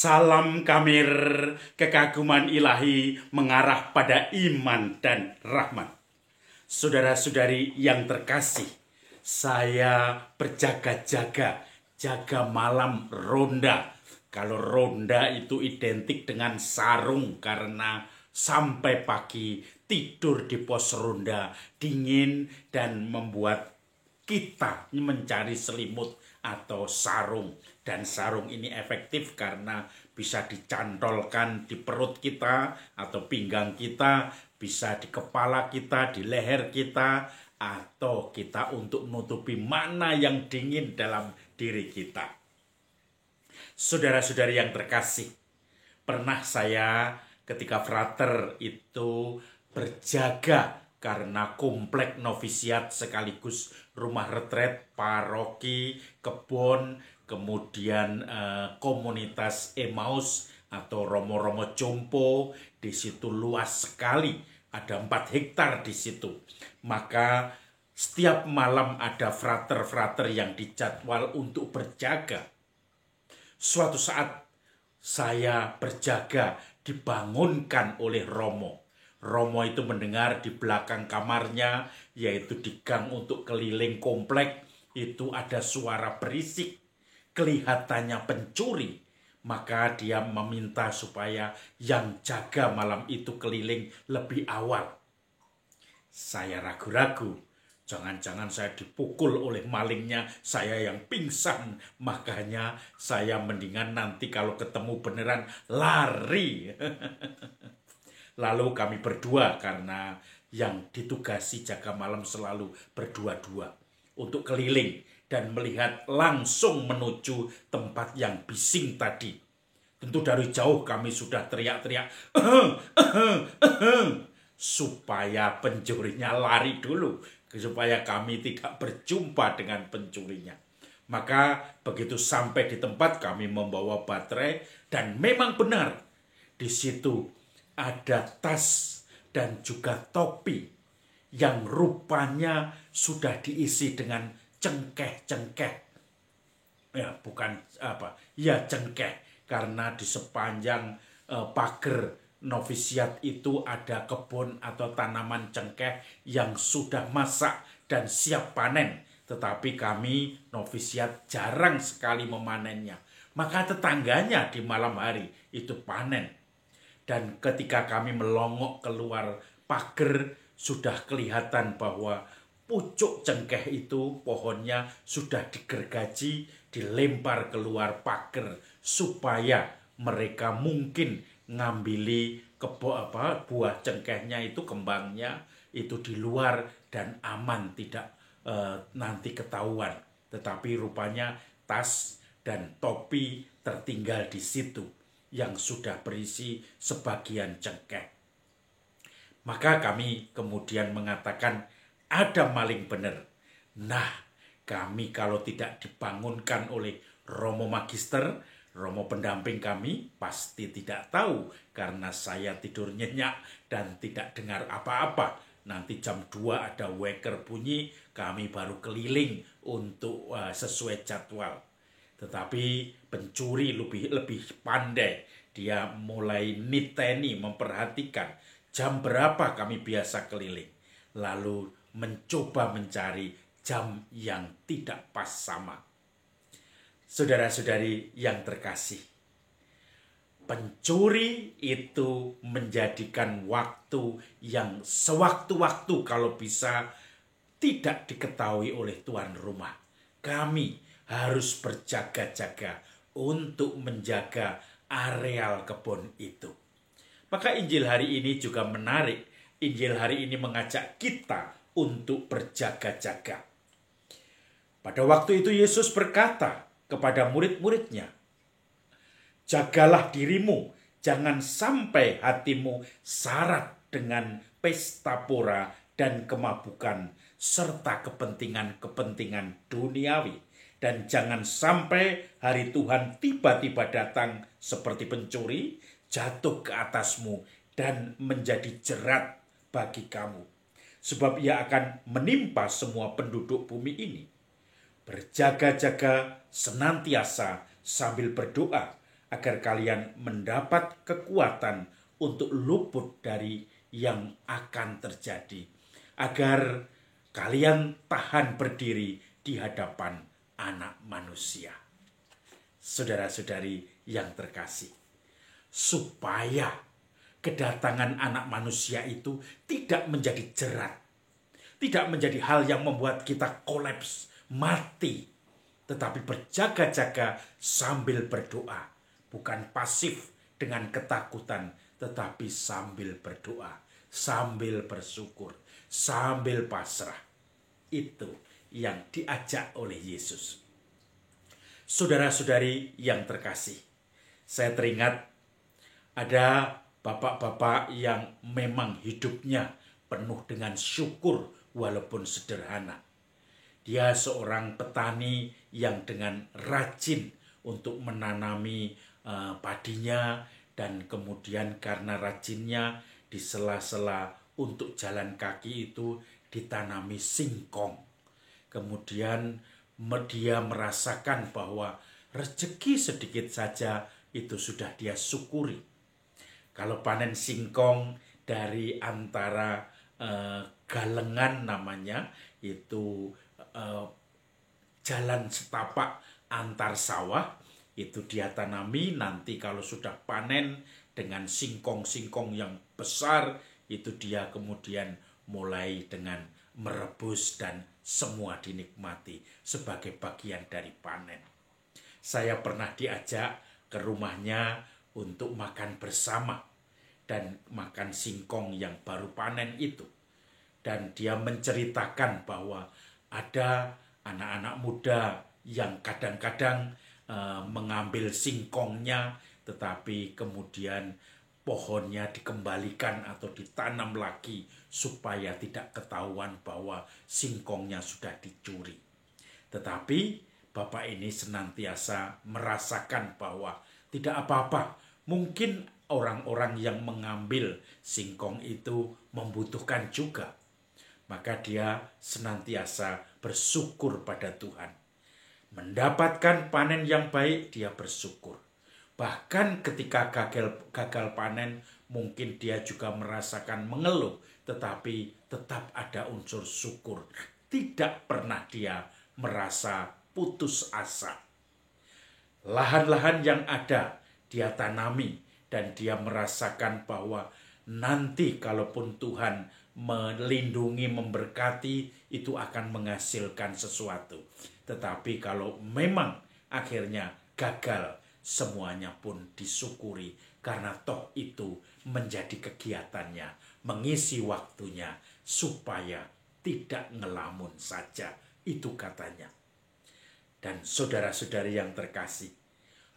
Salam Kamir, kekaguman ilahi mengarah pada iman dan rahmat. Saudara-saudari yang terkasih, saya berjaga-jaga, jaga malam ronda. Kalau ronda itu identik dengan sarung karena sampai pagi tidur di pos ronda dingin dan membuat kita mencari selimut atau sarung. Dan sarung ini efektif karena bisa dicantolkan di perut kita atau pinggang kita, bisa di kepala kita, di leher kita, atau kita untuk menutupi mana yang dingin dalam diri kita. Saudara-saudari yang terkasih, pernah saya ketika frater itu berjaga karena komplek novisiat sekaligus rumah retret, paroki, kebun, kemudian komunitas Emmaus atau Romo-Romo Jompo. Di situ luas sekali, ada 4 hektar di situ. Maka setiap malam ada frater-frater yang dijadwal untuk berjaga. Suatu saat saya berjaga dibangunkan oleh Romo. Romo itu mendengar di belakang kamarnya, yaitu di gang untuk keliling komplek, itu ada suara berisik. Kelihatannya pencuri. Maka dia meminta supaya yang jaga malam itu keliling lebih awal. Saya ragu-ragu. Jangan-jangan saya dipukul oleh malingnya, saya yang pingsan. Makanya saya mendingan nanti kalau ketemu beneran lari. Lalu kami berdua karena yang ditugasi jaga malam selalu berdua-dua untuk keliling dan melihat langsung menuju tempat yang bising tadi. Tentu dari jauh kami sudah teriak-teriak supaya pencurinya lari dulu, supaya kami tidak berjumpa dengan pencurinya. Maka begitu sampai di tempat kami membawa baterai dan memang benar di situ ada tas dan juga topi yang rupanya sudah diisi dengan cengkeh-cengkeh. Ya, bukan apa, ya cengkeh, karena di sepanjang pagar novisiat itu ada kebun atau tanaman cengkeh yang sudah masak dan siap panen. Tetapi kami novisiat jarang sekali memanennya. Maka tetangganya di malam hari itu panen. Dan ketika kami melongok keluar pagar, sudah kelihatan bahwa pucuk cengkeh itu pohonnya sudah digergaji, dilempar keluar pagar supaya mereka mungkin ngambili buah cengkehnya itu, kembangnya itu di luar dan aman, tidak nanti ketahuan. Tetapi rupanya tas dan topi tertinggal di situ yang sudah berisi sebagian cengkeh. Maka kami kemudian mengatakan ada maling benar. Nah, kami kalau tidak dibangunkan oleh Romo Magister, Romo pendamping kami, pasti tidak tahu karena saya tidur nyenyak dan tidak dengar apa-apa. Nanti jam 2 ada weker bunyi, kami baru keliling untuk sesuai jadwal. Tetapi pencuri lebih pandai. Dia mulai niteni, memperhatikan jam berapa kami biasa keliling. Lalu mencoba mencari jam yang tidak pas sama. Saudara-saudari yang terkasih, pencuri itu menjadikan waktu yang sewaktu-waktu kalau bisa tidak diketahui oleh tuan rumah. Kami harus berjaga-jaga untuk menjaga areal kebun itu. Maka Injil hari ini juga menarik. Injil hari ini mengajak kita untuk berjaga-jaga. Pada waktu itu Yesus berkata kepada murid-muridnya, "Jagalah dirimu, jangan sampai hatimu syarat dengan pesta pora dan kemabukan serta kepentingan-kepentingan duniawi. Dan jangan sampai hari Tuhan tiba-tiba datang seperti pencuri, jatuh ke atasmu dan menjadi jerat bagi kamu. Sebab ia akan menimpa semua penduduk bumi ini. Berjaga-jaga senantiasa sambil berdoa agar kalian mendapat kekuatan untuk luput dari yang akan terjadi, agar kalian tahan berdiri di hadapan Anak Manusia. Saudara-saudari yang terkasih, supaya kedatangan Anak Manusia itu tidak menjadi jerat, tidak menjadi hal yang membuat kita kolaps, mati, tetapi berjaga-jaga sambil berdoa, bukan pasif dengan ketakutan, tetapi sambil berdoa, sambil bersyukur, sambil pasrah. Itu yang diajak oleh Yesus. Saudara-saudari yang terkasih, saya teringat ada bapak-bapak yang memang hidupnya penuh dengan syukur walaupun sederhana. Dia seorang petani yang dengan rajin untuk menanami padinya, dan kemudian karena rajinnya di sela-sela untuk jalan kaki itu ditanami singkong. Kemudian dia merasakan bahwa rezeki sedikit saja itu sudah dia syukuri. Kalau panen singkong dari antara galengan namanya, itu jalan setapak antar sawah, itu dia tanami. Nanti kalau sudah panen dengan singkong-singkong yang besar, itu dia kemudian mulai dengan merebus dan semua dinikmati sebagai bagian dari panen. Saya pernah diajak ke rumahnya untuk makan bersama dan makan singkong yang baru panen itu. Dan dia menceritakan bahwa ada anak-anak muda yang kadang-kadang mengambil singkongnya, tetapi kemudian pohonnya dikembalikan atau ditanam lagi supaya tidak ketahuan bahwa singkongnya sudah dicuri. Tetapi bapak ini senantiasa merasakan bahwa tidak apa-apa, mungkin orang-orang yang mengambil singkong itu membutuhkan juga. Maka dia senantiasa bersyukur pada Tuhan. Mendapatkan panen yang baik, dia bersyukur. Bahkan ketika gagal panen, mungkin dia juga merasakan mengeluh, tetapi tetap ada unsur syukur. Tidak pernah dia merasa putus asa. Lahan-lahan yang ada dia tanami, dan dia merasakan bahwa nanti kalaupun Tuhan melindungi, memberkati, itu akan menghasilkan sesuatu. Tetapi kalau memang akhirnya gagal, semuanya pun disyukuri, karena toh itu menjadi kegiatannya, mengisi waktunya supaya tidak ngelamun saja, itu katanya. Dan saudara-saudari yang terkasih,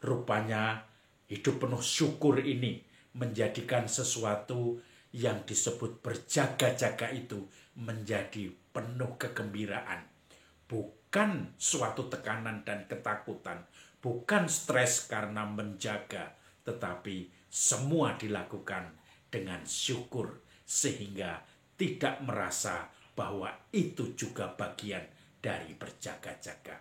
rupanya hidup penuh syukur ini menjadikan sesuatu yang disebut berjaga-jaga itu menjadi penuh kegembiraan. Bukan suatu tekanan dan ketakutan, bukan stres karena menjaga, tetapi semua dilakukan dengan syukur, sehingga tidak merasa bahwa itu juga bagian dari berjaga-jaga.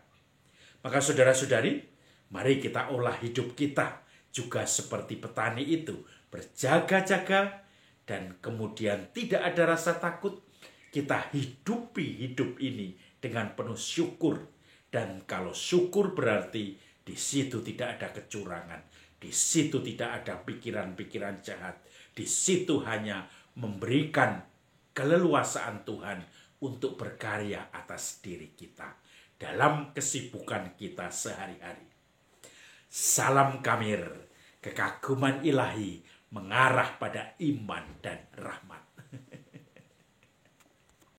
Maka saudara-saudari, mari kita olah hidup kita juga seperti petani itu, berjaga-jaga, dan kemudian tidak ada rasa takut. Kita hidupi hidup ini dengan penuh syukur. Dan kalau syukur berarti di situ tidak ada kecurangan, di situ tidak ada pikiran-pikiran jahat, di situ hanya memberikan keleluasaan Tuhan untuk berkarya atas diri kita dalam kesibukan kita sehari-hari. Salam Kamir, kekaguman ilahi mengarah pada iman dan rahmat.